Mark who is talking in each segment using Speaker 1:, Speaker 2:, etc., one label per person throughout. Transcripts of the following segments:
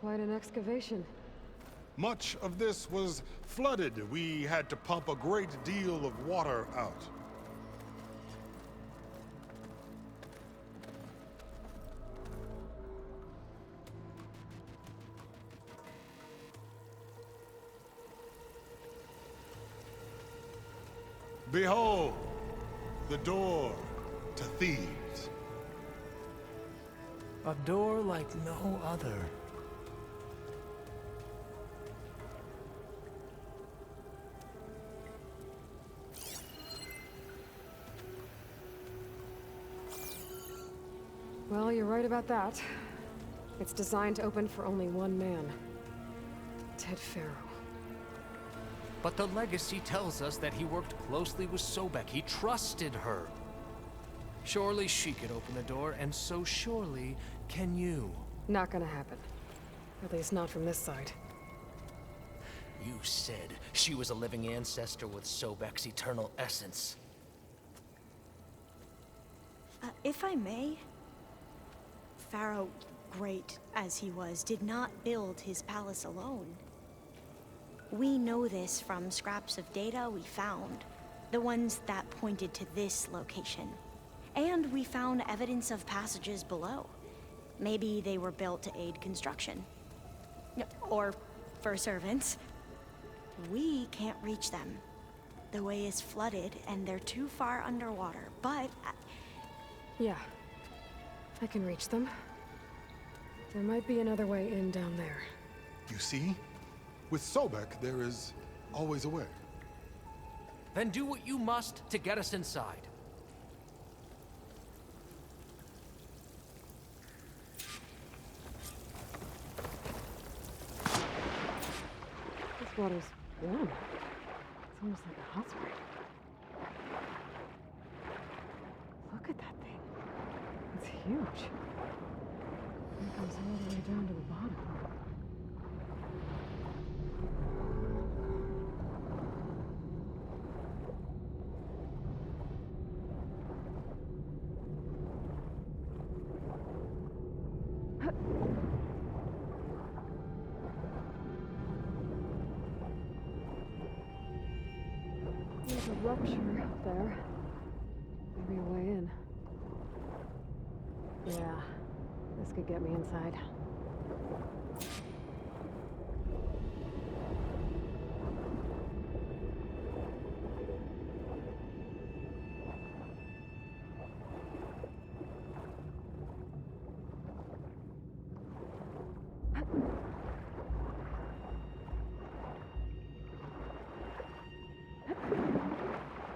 Speaker 1: Quite an excavation.
Speaker 2: Much of this was flooded. We had to pump a great deal of water out. Behold, the door to Thebes.
Speaker 3: A door like no other.
Speaker 1: Well, you're right about that. It's designed to open for only one man. Ted Pharaoh.
Speaker 3: But the legacy tells us that he worked closely with Sobek. He trusted her. Surely she could open the door, and so surely can you.
Speaker 1: Not gonna happen. At least not from this side.
Speaker 3: You said she was a living ancestor with Sobek's eternal essence.
Speaker 4: If I may, Pharaoh, great as he was, did not build his palace alone. We know this from scraps of data we found, the ones that pointed to this location. And we found evidence of passages below. Maybe they were built to aid construction. Or for servants. We can't reach them. The way is flooded and they're too far underwater, but...
Speaker 1: Yeah. I can reach them. There might be another way in down there.
Speaker 2: You see? With Sobek, there is always a way.
Speaker 3: Then do what you must to get us inside.
Speaker 1: This water's warm. It's almost like a hot spring. Look at that thing. It's huge. It comes all the way down to the bottom. There's a rupture up there. Maybe a way in. Yeah, this could get me inside.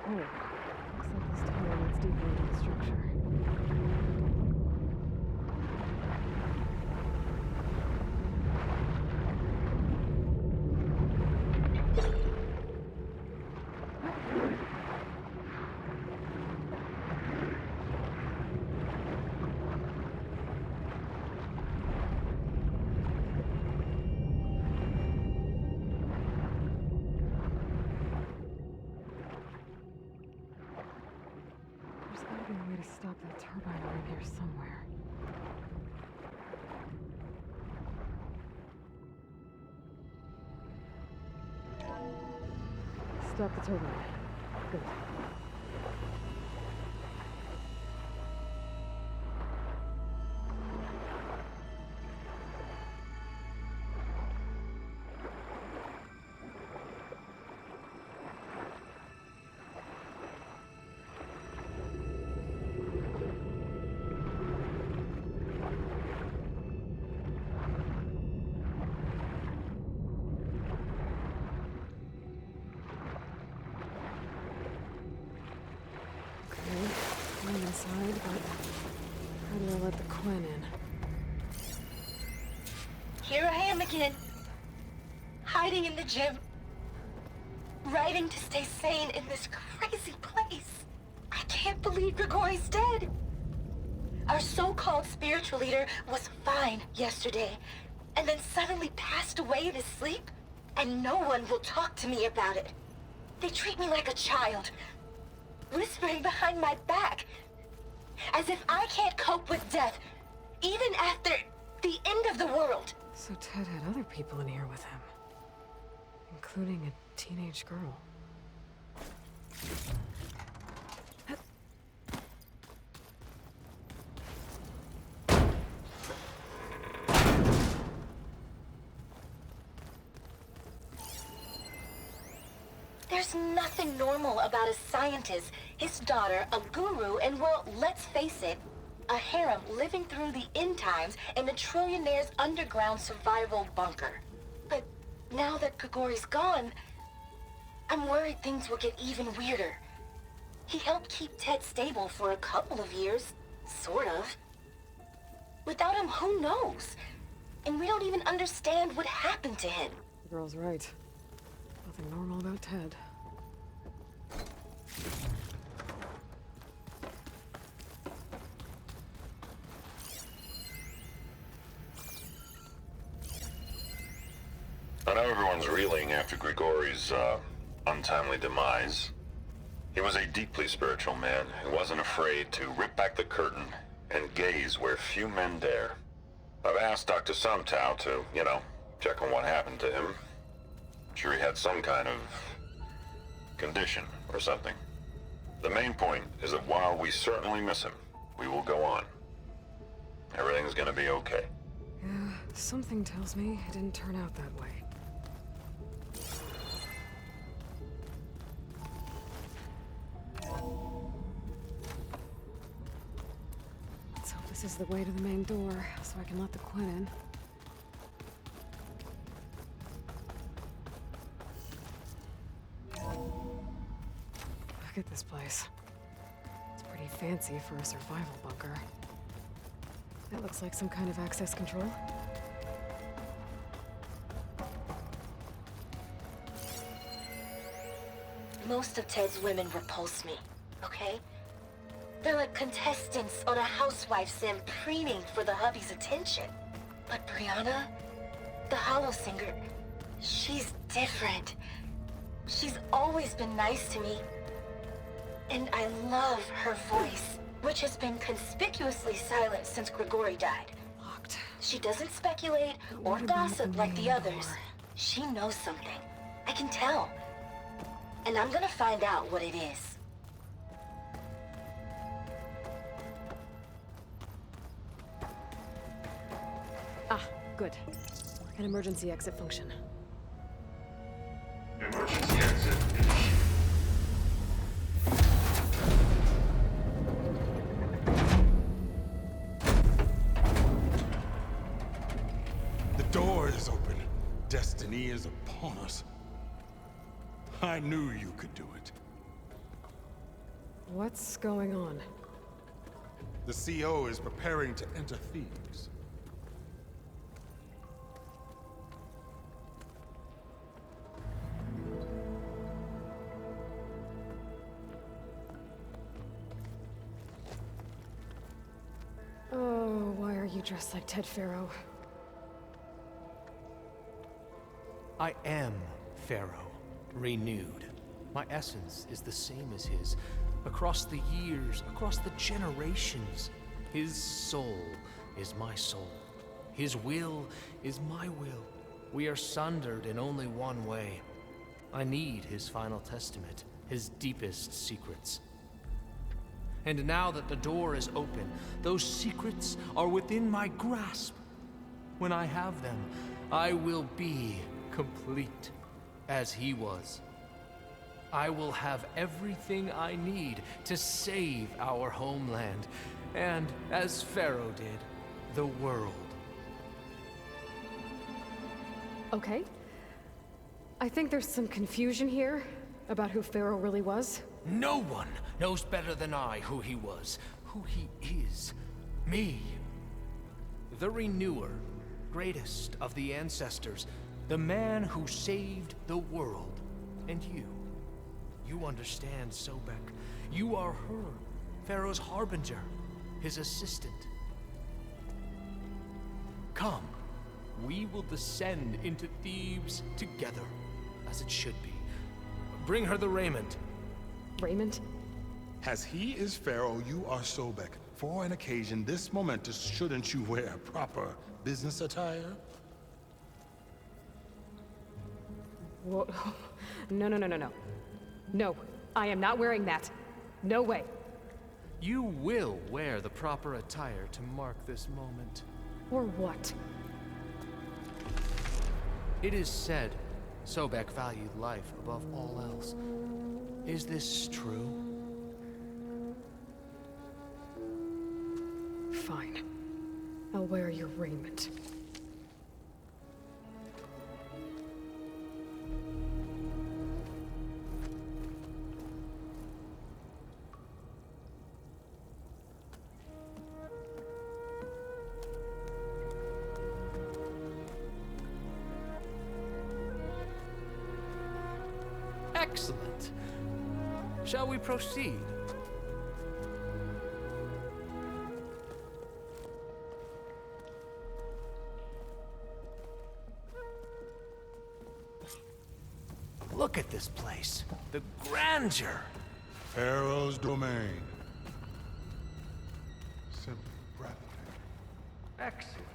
Speaker 1: Oh, looks like this tunnel leads deeper into the structure. There's gotta be a way to stop that turbine around here somewhere. Stop the turbine. Good. I'm inside, but how do I let the Quinn in?
Speaker 5: Here I am again, hiding in the gym, writing to stay sane in this crazy place. I can't believe Grigori's dead. Our so-called spiritual leader was fine yesterday, and then suddenly passed away in his sleep, and no one will talk to me about it. They treat me like a child, whispering behind my back, as if I can't cope with death, even after the end of the world.
Speaker 1: So Ted had other people in here with him, including a teenage girl.
Speaker 5: There's nothing normal about a scientist, his daughter, a guru, and well, let's face it, a harem living through the end times in a trillionaire's underground survival bunker. But now that Grigori's gone, I'm worried things will get even weirder. He helped keep Ted stable for a couple of years, sort of. Without him, who knows? And we don't even understand what happened to him.
Speaker 1: The girl's right. Nothing normal about Ted.
Speaker 6: I know everyone's reeling after Grigori's, untimely demise. He was a deeply spiritual man who wasn't afraid to rip back the curtain and gaze where few men dare. I've asked Dr. Sumtow to, check on what happened to him. I'm sure he had some kind of condition or something. The main point is that while we certainly miss him, we will go on. Everything's gonna be okay.
Speaker 1: Yeah, something tells me it didn't turn out that way. Let's hope this is the way to the main door, so I can let the Quinn in. Look at this place. It's pretty fancy for a survival bunker. That looks like some kind of access control.
Speaker 5: Most of Ted's women repulse me, okay? They're like contestants on a housewife sim preening for the hubby's attention. But Brianna, the hollow singer, she's different. She's always been nice to me. And I love her voice, which has been conspicuously silent since Grigori died.
Speaker 1: Locked.
Speaker 5: She doesn't speculate or
Speaker 1: What about
Speaker 5: gossip
Speaker 1: the
Speaker 5: like the
Speaker 1: main
Speaker 5: others.
Speaker 1: door?
Speaker 5: She knows something. I can tell. And I'm gonna find out what it is.
Speaker 1: Ah, good. An emergency exit function.
Speaker 7: Emergency exit.
Speaker 2: The door is open. Destiny is upon us. I knew you could do it.
Speaker 1: What's going on?
Speaker 2: The CO is preparing to enter Thebes.
Speaker 1: Oh, why are you dressed like Ted Pharaoh?
Speaker 3: I am Pharaoh, renewed. My essence is the same as his. Across the years, across the generations. His soul is my soul. His will is my will. We are sundered in only one way. I need his final testament, his deepest secrets. And now that the door is open, those secrets are within my grasp. When I have them, I will be complete, as he was. I will have everything I need to save our homeland, and, as Pharaoh did, the world.
Speaker 1: Okay. I think there's some confusion here about who Pharaoh really was.
Speaker 3: No one knows better than I who he was, who he is. Me. The Renewer, greatest of the ancestors, the man who saved the world. And you. You understand, Sobek. You are her, Pharaoh's harbinger, his assistant. Come, we will descend into Thebes together, as it should be. Bring her the raiment.
Speaker 1: Raymond?
Speaker 2: As he is Pharaoh, you are Sobek. For an occasion this momentous, shouldn't you wear proper business attire?
Speaker 1: Whoa. No, no, no, no, no. No, I am not wearing that. No way.
Speaker 3: You will wear the proper attire to mark this moment.
Speaker 1: Or what?
Speaker 3: It is said Sobek valued life above all else. Is this true?
Speaker 1: Fine. I'll wear your raiment.
Speaker 3: Excellent. Shall we proceed? Look at this place. The grandeur.
Speaker 2: Pharaoh's domain. Simply breathtaking.
Speaker 3: Excellent.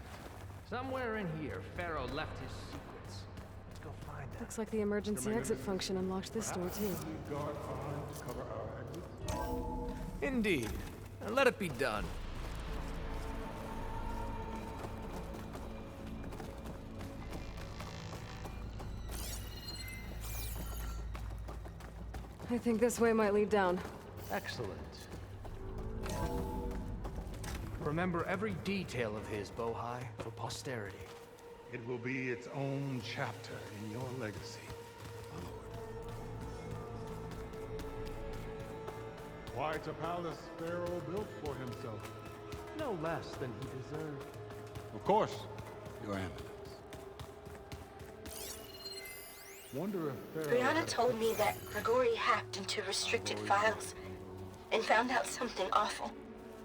Speaker 3: Somewhere in here, Pharaoh left his secrets. Let's go find them.
Speaker 1: Looks like the emergency exit function unlocked this door too.
Speaker 2: Guard behind to cover our exits.
Speaker 3: Indeed. And let it be done.
Speaker 1: I think this way might lead down.
Speaker 3: Excellent. Remember every detail of his, Bohai, for posterity.
Speaker 2: It will be its own chapter in your legacy, Aloy. Quite a palace Pharaoh built for himself.
Speaker 3: No less than he deserved.
Speaker 2: Of course, Your Eminence. Wonder if Pharaoh...
Speaker 5: Brianna told me that Grigori hacked into restricted files and found out something awful.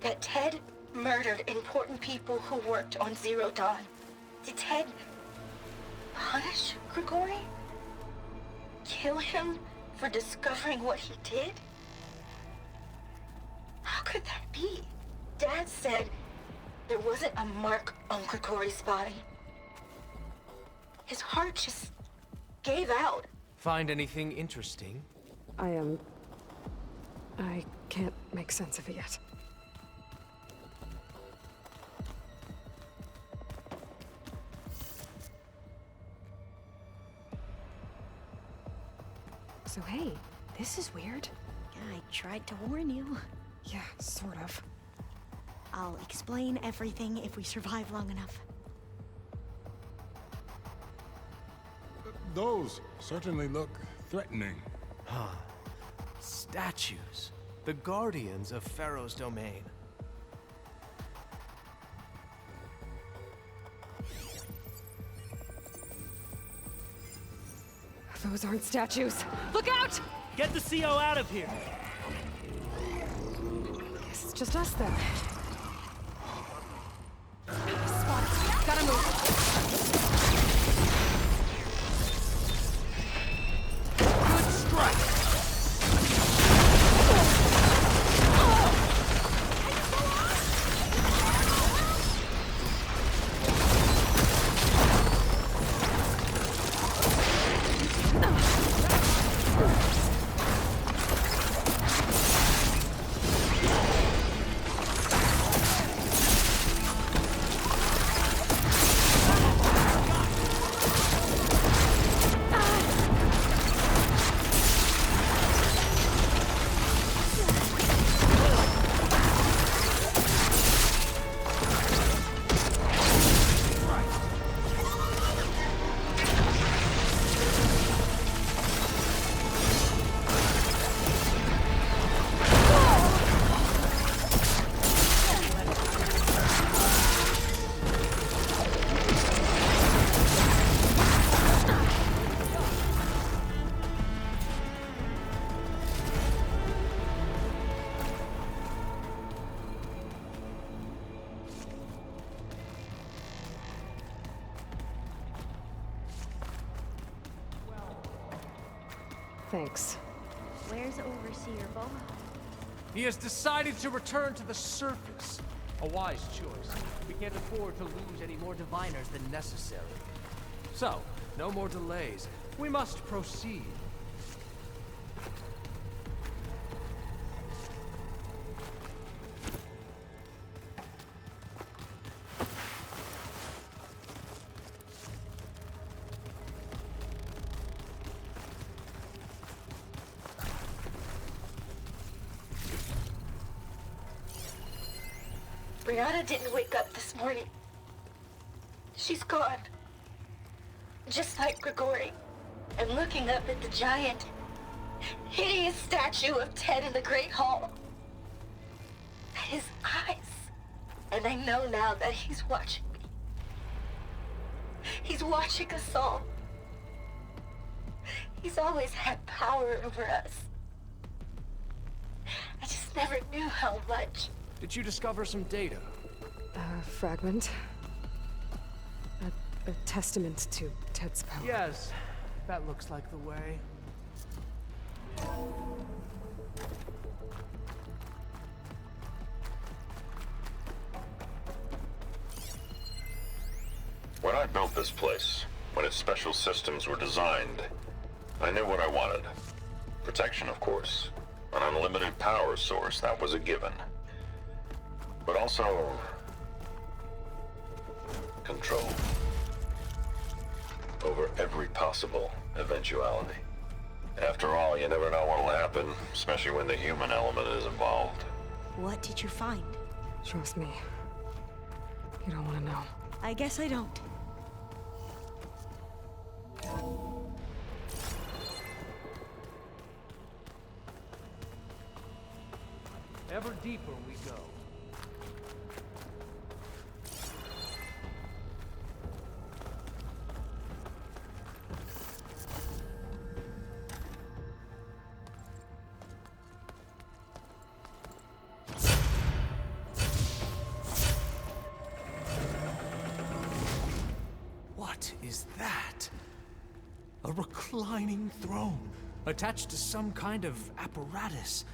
Speaker 5: That Ted murdered important people who worked on Zero Dawn. Did Ted punish Grigori? Kill him for discovering what he did? How could that be? Dad said there wasn't a mark on Grigori's body. His heart just gave out.
Speaker 3: Find anything interesting?
Speaker 1: I can't make sense of it yet. So hey, this is weird.
Speaker 4: I tried to warn you.
Speaker 1: Yeah, sort of.
Speaker 4: I'll explain everything if we survive long enough.
Speaker 2: Those certainly look threatening.
Speaker 3: Huh. Statues. The guardians of Pharaoh's domain.
Speaker 1: Those aren't statues. Look out!
Speaker 7: Get the CO out of here!
Speaker 1: Guess it's just us then. Spot. Gotta move.
Speaker 3: Good strike!
Speaker 1: Thanks.
Speaker 4: Where's Overseer Boha?
Speaker 3: He has decided to return to the surface. A wise choice. We can't afford to lose any more diviners than necessary. So, no more delays. We must proceed.
Speaker 5: Brianna didn't wake up this morning. She's gone. Just like Grigori. And looking up at the giant, hideous statue of Ted in the Great Hall. At his eyes. And I know now that he's watching me. He's watching us all. He's always had power over us. I just never knew how much.
Speaker 3: Did you discover some data?
Speaker 1: A fragment. A testament to Ted's power.
Speaker 3: Yes, that looks like the way.
Speaker 6: When I built this place, when its special systems were designed, I knew what I wanted. Protection, of course. An unlimited power source, that was a given. But also... control. Over every possible eventuality. After all, you never know what'll happen, especially when the human element is involved.
Speaker 4: What did you find?
Speaker 1: Trust me. You don't want to know.
Speaker 4: I guess I don't.
Speaker 3: Ever deeper we go. What is that? A reclining throne, attached to some kind of apparatus.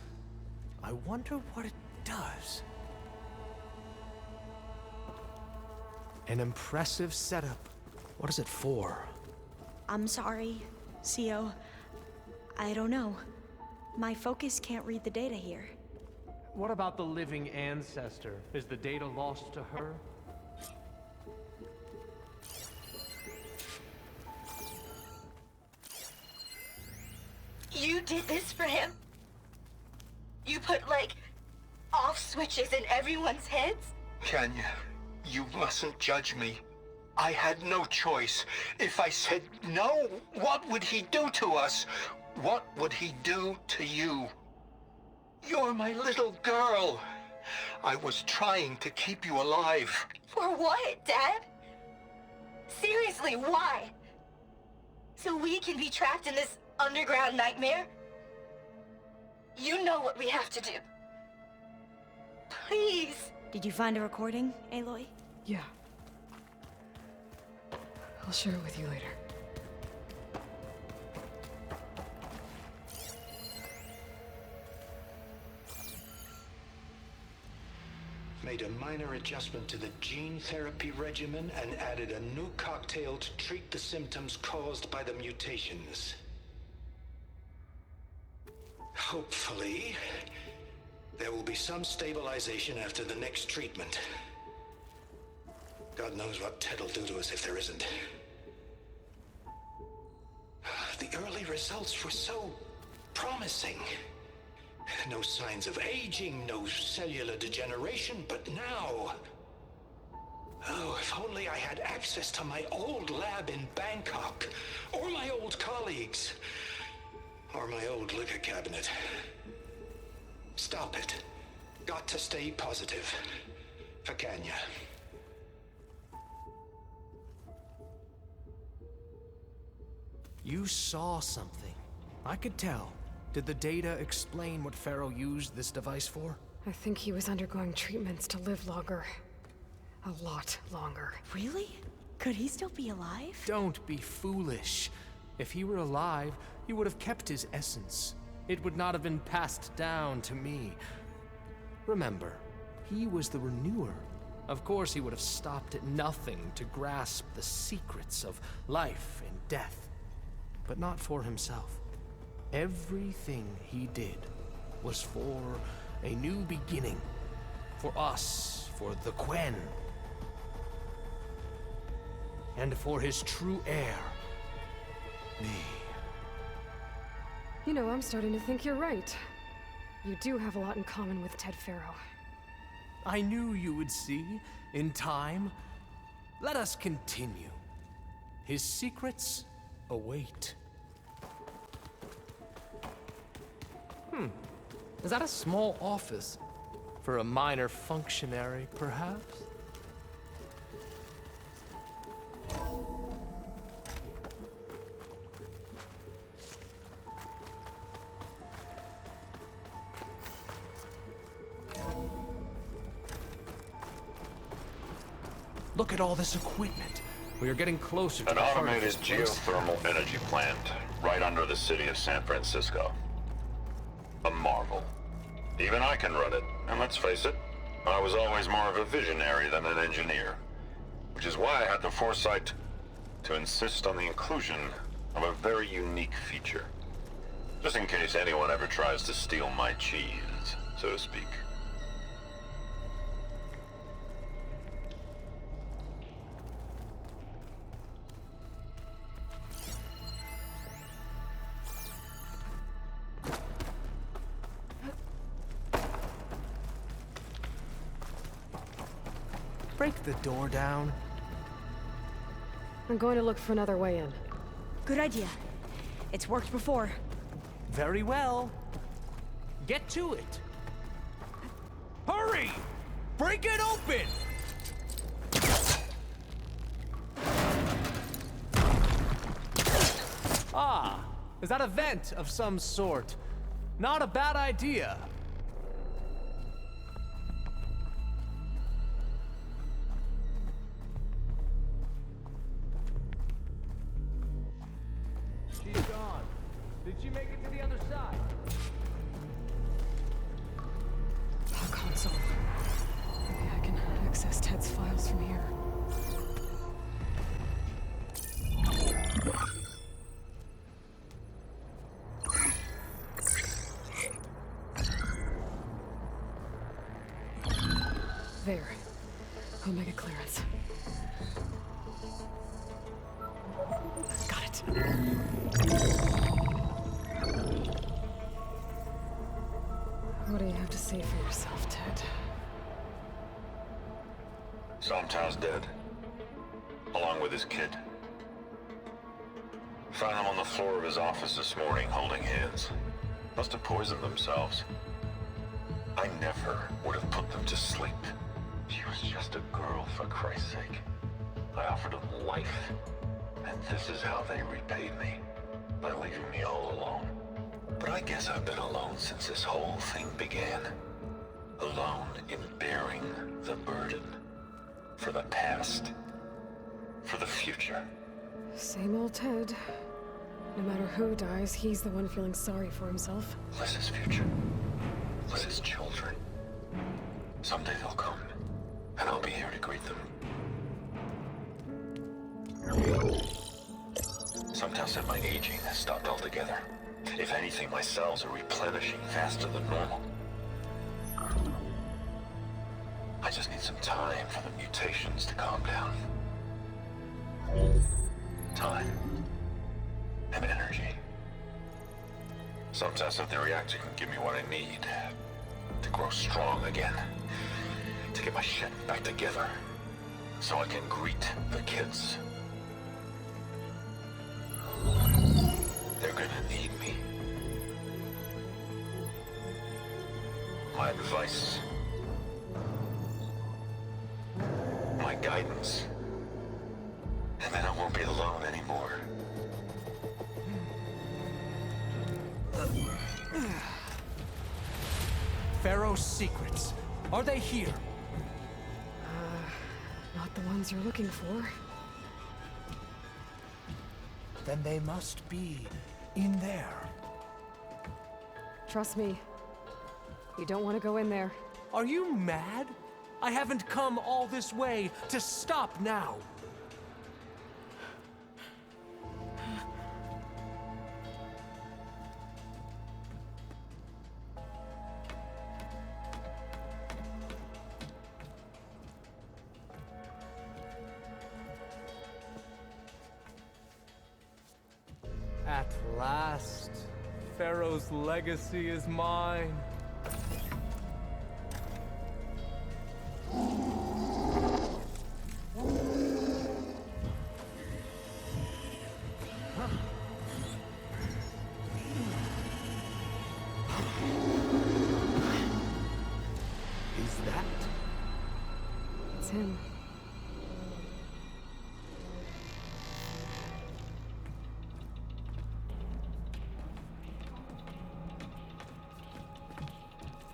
Speaker 3: I wonder what it does. An impressive setup. What is it for?
Speaker 4: I'm sorry, CO. I don't know. My focus can't read the data here.
Speaker 3: What about the living ancestor? Is the data lost to her?
Speaker 5: You did this for him? You put, like, off switches in everyone's heads?
Speaker 8: Kenya, you mustn't judge me. I had no choice. If I said no, what would he do to us? What would he do to you? You're my little girl. I was trying to keep you alive.
Speaker 5: For what, Dad? Seriously, why? So we can be trapped in this underground nightmare? You know what we have to do. Please.
Speaker 4: Did you find a recording, Aloy?
Speaker 1: Yeah. I'll share it with you later.
Speaker 9: Made a minor adjustment to the gene therapy regimen and added a new cocktail to treat the symptoms caused by the mutations. Hopefully, there will be some stabilization after the next treatment. God knows what Ted will do to us if there isn't. The early results were so promising. No signs of aging, no cellular degeneration, but now... Oh, if only I had access to my old lab in Bangkok, or my old colleagues, or my old liquor cabinet. Stop it. Got to stay positive. For Kenya.
Speaker 3: You saw something. I could tell. Did the data explain what Pharaoh used this device for?
Speaker 1: I think he was undergoing treatments to live longer. A lot longer.
Speaker 4: Really? Could he still be alive?
Speaker 3: Don't be foolish. If he were alive, he would have kept his essence. It would not have been passed down to me. Remember, he was the renewer. Of course he would have stopped at nothing to grasp the secrets of life and death. but not for himself. Everything he did was for a new beginning. For us, for the Quen. And for his true heir, me.
Speaker 1: You know, I'm starting to think you're right. You do have a lot in common with Ted Faro.
Speaker 3: I knew you would see, in time. Let us continue. His secrets await. Is that a small office? For a minor functionary, perhaps? Look at all this equipment. We are getting closer to
Speaker 6: An
Speaker 3: the heart of
Speaker 6: automated
Speaker 3: this place.
Speaker 6: geothermal energy plant right under the city of San Francisco. A marvel. Even I can run it, and let's face it, I was always more of a visionary than an engineer. Which is why I had the foresight to insist on the inclusion of a very unique feature. Just in case anyone ever tries to steal my cheese, so to speak.
Speaker 3: Break the door down.
Speaker 1: I'm going to look for another way in.
Speaker 4: Good idea. It's worked before.
Speaker 3: Very well. Get to it. Hurry! Break it open! Ah, is that a vent of some sort? Not a bad idea. She's gone. Did she make it to the other side?
Speaker 1: A console. Maybe I can access Ted's files from here. There. Omega clearance. Got it. What do you have to say for yourself, Ted?
Speaker 6: Somtow's dead. Along with his kid. Found them on the floor of his office this morning, holding hands. Must have poisoned themselves. I never would have put them to sleep. She was just a girl, for Christ's sake. I offered them life. And this is how they repaid me. By leaving me all alone. But I guess I've been alone since this whole thing began. Alone in bearing the burden. For the past. For the future.
Speaker 1: Same old Ted. No matter who dies, he's the one feeling sorry for himself.
Speaker 6: Liz's future. Liz's children. Someday they'll come. And I'll be here to greet them. Sometimes said my aging has stopped altogether. If anything, my cells are replenishing faster than normal. I just need some time for the mutations to calm down. Time. And energy. Sometimes if the reactor can give me what I need to grow strong again. To get my shit back together. So I can greet the kids. They're gonna need me. My advice. My guidance. And then I won't be alone anymore.
Speaker 3: Pharaoh's secrets. Are they here?
Speaker 1: Not the ones you're looking for.
Speaker 3: Then they must be in there.
Speaker 1: Trust me. You don't want to go in there.
Speaker 3: Are you mad? I haven't come all this way to stop now. last, Pharaoh's legacy is mine. Is that?
Speaker 1: It's him.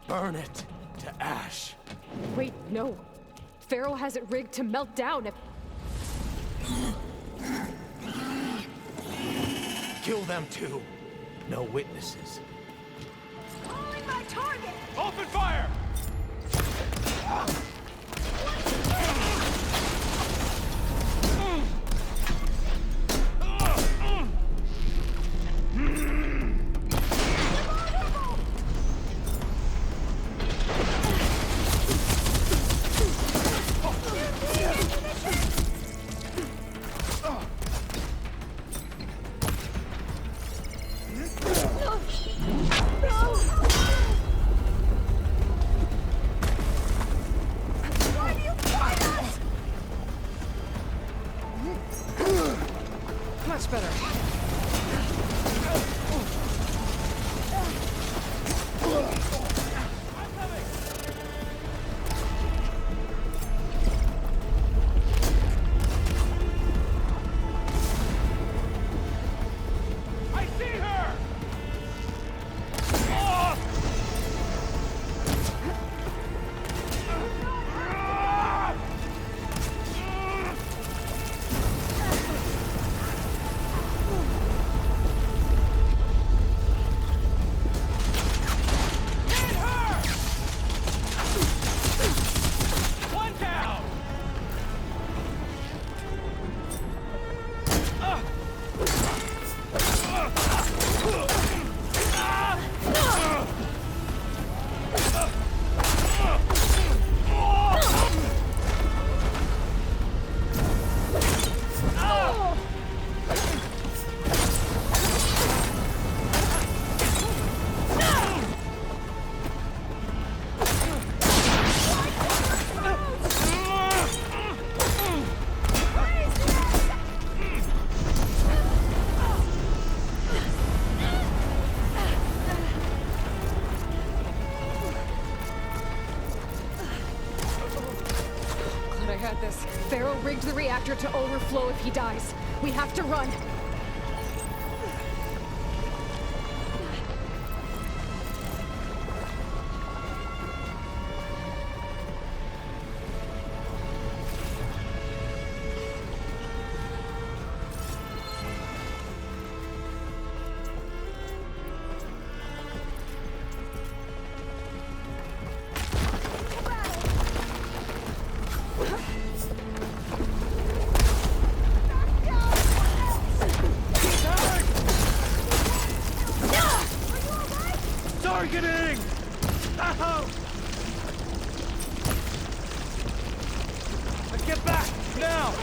Speaker 3: Burn it to ash.
Speaker 1: Wait, no. Pharaoh has it rigged to melt down.
Speaker 3: Kill them too. No witnesses.
Speaker 5: Calling my target!
Speaker 3: Open fire!
Speaker 1: Much better.
Speaker 3: I see her!
Speaker 1: I had this. Pharaoh rigged the reactor to overflow if he dies. We have to run.
Speaker 3: Targeting! Ow! Get back! Now!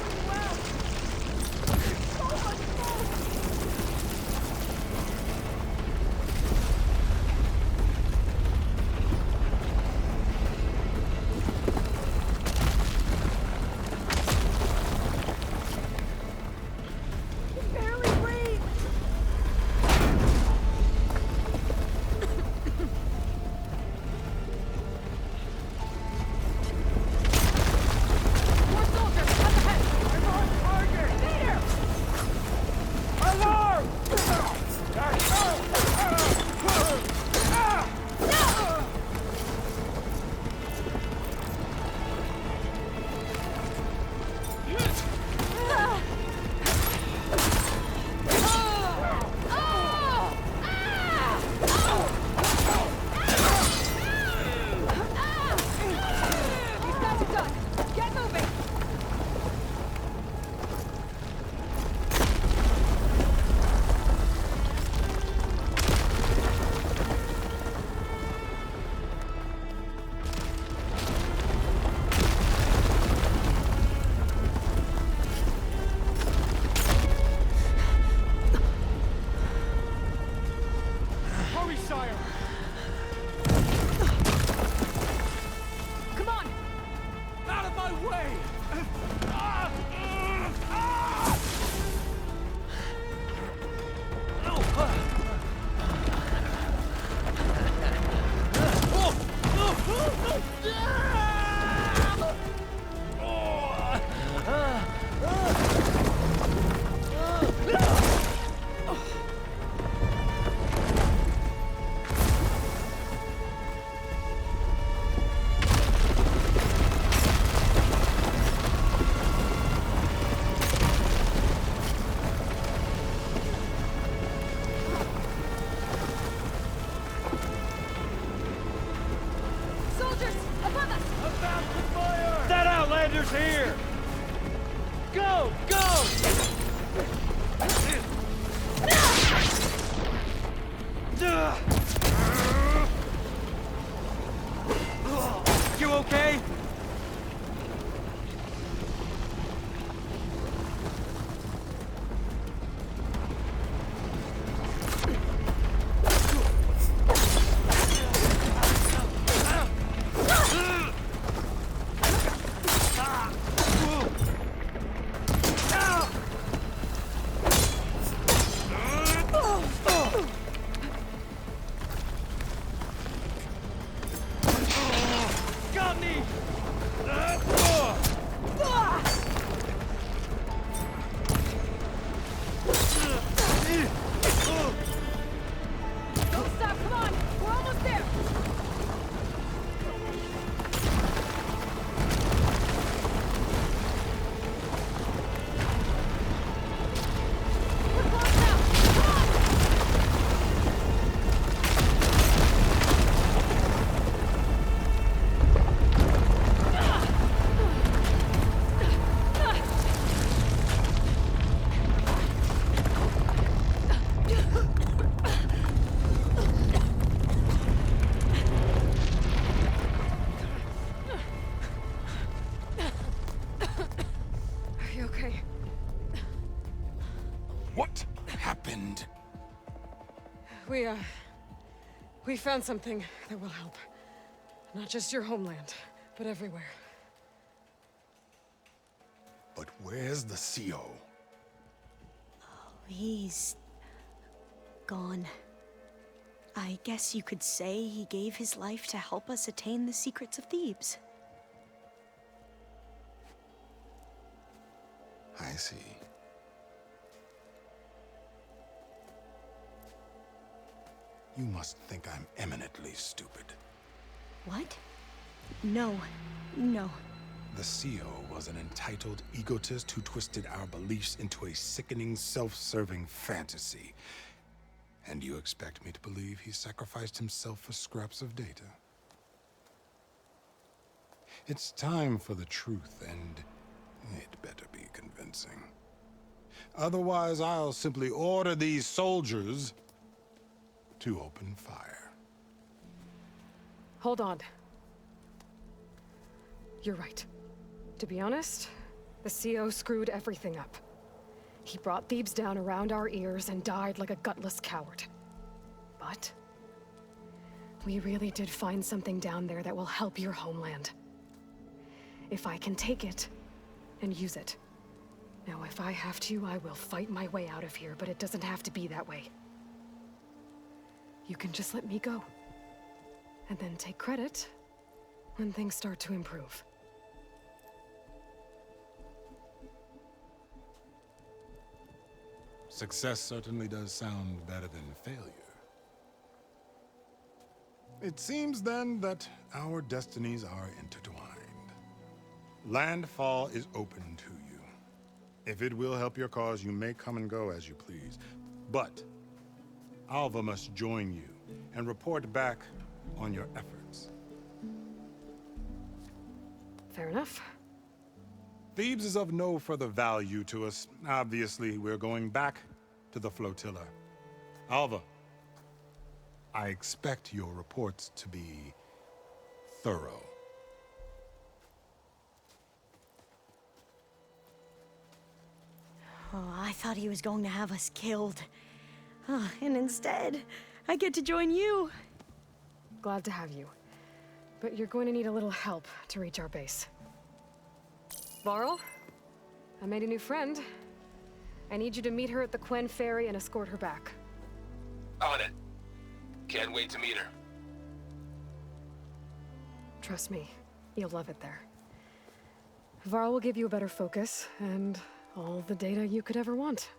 Speaker 1: More soldiers, up ahead!
Speaker 3: my way!
Speaker 1: Soldiers, above us!
Speaker 7: About to fire! That Outlander's here! Go! Go! You okay? Got me!
Speaker 1: Don't stop, come on! We're almost there! We're close now! Come on! Are you okay?
Speaker 2: What happened?
Speaker 1: We found something that will help. Not just your homeland, but everywhere.
Speaker 2: But where's the CO?
Speaker 4: He's gone. I guess you could say he gave his life to help us attain the secrets of Thebes.
Speaker 2: I see. You must think I'm eminently stupid.
Speaker 4: What? No.
Speaker 2: The CO was an entitled egotist who twisted our beliefs into a sickening, self-serving fantasy. And you expect me to believe he sacrificed himself for scraps of data? It's time for the truth, and it better be convincing. Otherwise, I'll simply order these soldiers to open fire.
Speaker 1: Hold on. You're right. To be honest, the CO screwed everything up. He brought Thebes down around our ears and died like a gutless coward. But we really did find something down there that will help your homeland. If I can take it and use it. Now, if I have to, I will fight my way out of here, but it doesn't have to be that way. You can just let me go. And then take credit when things start to improve.
Speaker 2: Success certainly does sound better than failure. It seems then that our destinies are intertwined. Landfall is open to you. If it will help your cause, you may come and go as you please. But Alva must join you and report back on your efforts.
Speaker 1: Fair enough.
Speaker 2: Thebes is of no further value to us. Obviously, we're going back to the flotilla. Alva, I expect your reports to be thorough.
Speaker 4: Oh, I thought he was going to have us killed. Oh, and instead, I get to join you.
Speaker 1: Glad to have you. But you're going to need a little help to reach our base. Varl, I made a new friend. I need you to meet her at the Quen Ferry and escort her back.
Speaker 10: On it. Can't wait to meet her.
Speaker 1: Trust me, you'll love it there. Varl will give you a better focus, and all the data you could ever want.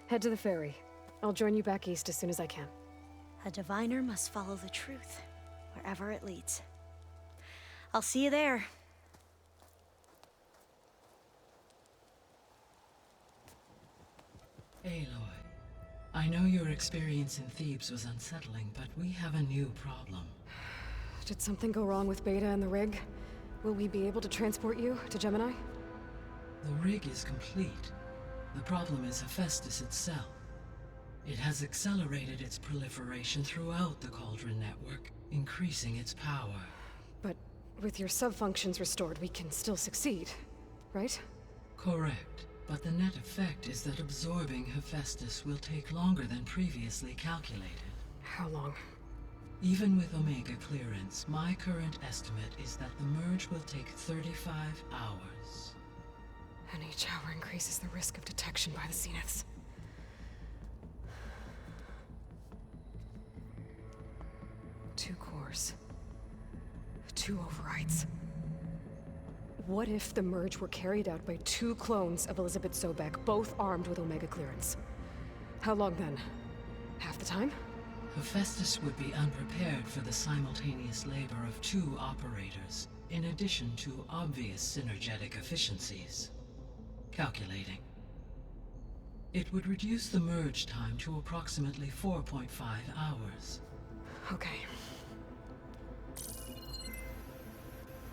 Speaker 1: Head to the ferry. I'll join you back east as soon as I can.
Speaker 4: A diviner must follow the truth, wherever it leads. I'll see you there.
Speaker 11: Aloy, I know your experience in Thebes was unsettling, but we have a new problem.
Speaker 1: Did something go wrong with Beta and the rig? Will we be able to transport you to Gemini?
Speaker 11: The rig is complete. The problem is Hephaestus itself. It has accelerated its proliferation throughout the Cauldron network, increasing its power.
Speaker 1: But with your sub-functions restored, we can still succeed, right?
Speaker 11: Correct. But the net effect is that absorbing Hephaestus will take longer than previously calculated.
Speaker 1: How long?
Speaker 11: Even with Omega clearance, my current estimate is that the merge will take 35 hours.
Speaker 1: And each hour increases the risk of detection by the Zeniths. Two cores. Two overrides. What if the merge were carried out by two clones of Elizabeth Sobek, both armed with Omega clearance? How long then? Half the time?
Speaker 11: Hephaestus would be unprepared for the simultaneous labor of two operators, in addition to obvious synergetic efficiencies. Calculating. It would reduce the merge time to approximately 4.5 hours.
Speaker 1: Okay.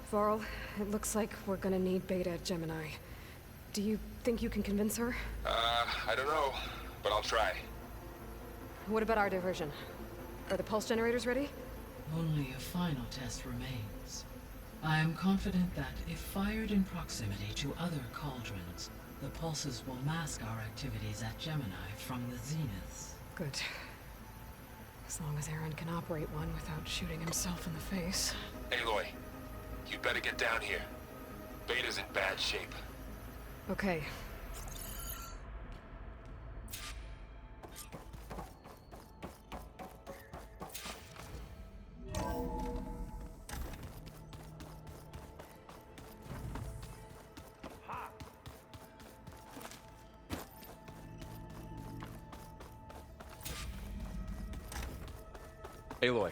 Speaker 1: Varl, it looks like we're gonna need Beta at Gemini. Do you think you can convince her?
Speaker 10: I don't know, but I'll try.
Speaker 1: What about our diversion? Are the pulse generators ready?
Speaker 11: Only a final test remains. I am confident that if fired in proximity to other cauldrons, the pulses will mask our activities at Gemini from the Zeniths.
Speaker 1: Good. As long as Aaron can operate one without shooting himself in the face.
Speaker 10: Aloy, you'd better get down here. Beta's in bad shape.
Speaker 1: Okay.
Speaker 12: Aloy.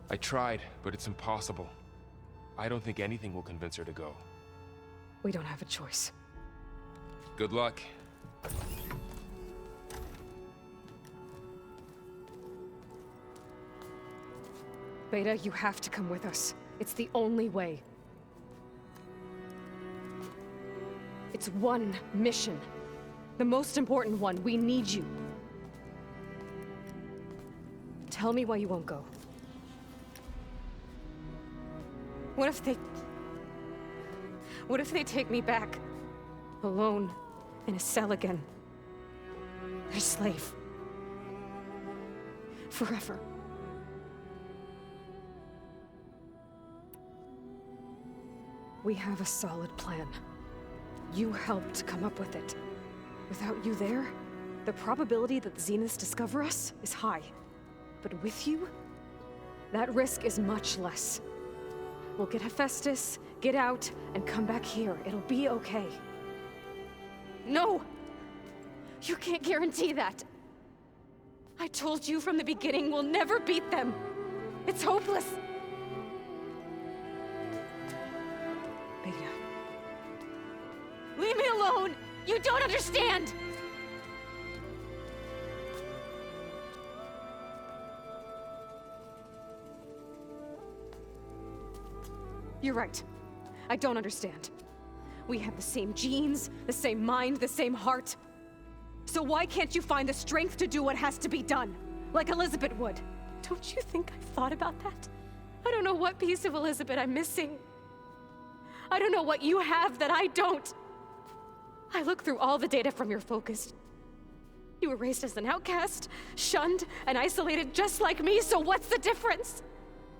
Speaker 12: I tried, but it's impossible. I don't think anything will convince her to go.
Speaker 1: We don't have a choice.
Speaker 12: Good luck.
Speaker 1: Beta, you have to come with us. It's the only way. It's one mission. The most important one. We need you. Tell me why you won't go. What if they take me back? Alone, in a cell again. Their slave. Forever. We have a solid plan. You helped come up with it. Without you there, the probability that the Zeniths discover us is high. But with you, that risk is much less. We'll get Hephaestus, get out, and come back here. It'll be okay. No! You can't guarantee that. I told you from the beginning we'll never beat them. It's hopeless. Beta. Leave me alone! You don't understand! You're right. I don't understand. We have the same genes, the same mind, the same heart. So why can't you find the strength to do what has to be done? Like Elizabeth would. Don't you think I've thought about that? I don't know what piece of Elizabeth I'm missing. I don't know what you have that I don't. I look through all the data from your focus. You were raised as an outcast, shunned, and isolated just like me, so what's the difference?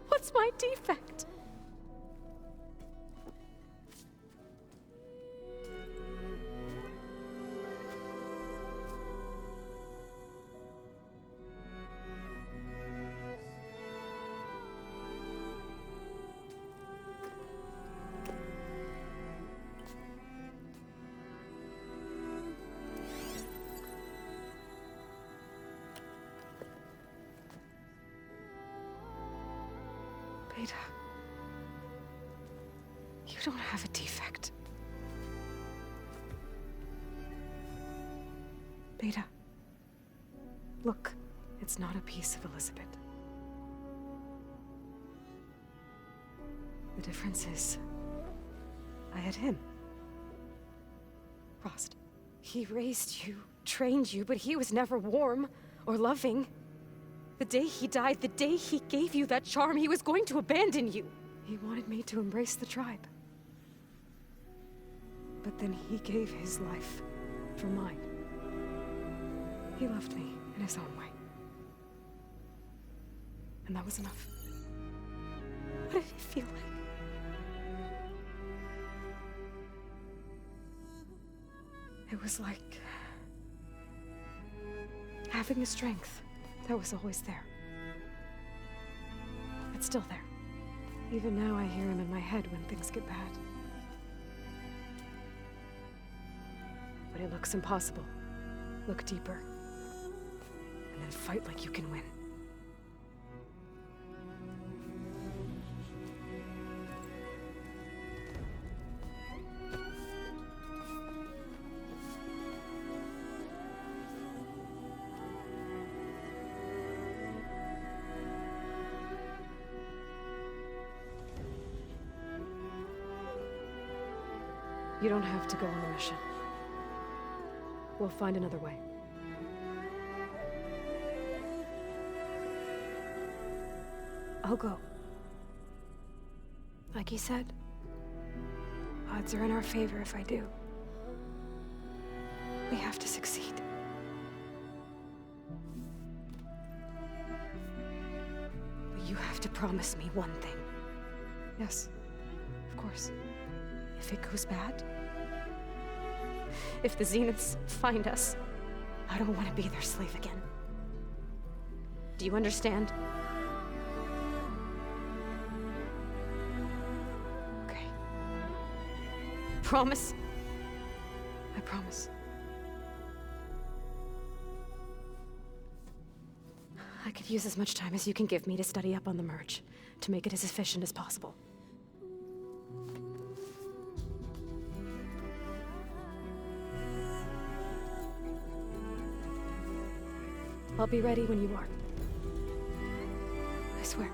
Speaker 1: What's my defect? You don't have a defect. Beta. Look, it's not a piece of Elizabeth. The difference is, I had him. Frost. He raised you, trained you, but he was never warm or loving. The day he died, the day he gave you that charm, he was going to abandon you. He wanted me to embrace the tribe. But then he gave his life for mine. He loved me in his own way. And that was enough. What did it feel like? It was like having a strength that was always there. It's still there. Even now I hear him in my head when things get bad. But it looks impossible. Look deeper. And then fight like you can win. You don't have to go on a mission. We'll find another way. I'll go. Like you said, odds are in our favor if I do. We have to succeed. But you have to promise me one thing. Yes, of course. If it goes bad, if the Zeniths find us, I don't want to be their slave again. Do you understand? Okay. Promise? I promise. I could use as much time as you can give me to study up on the merge, to make it as efficient as possible. I'll be ready when you are. I swear.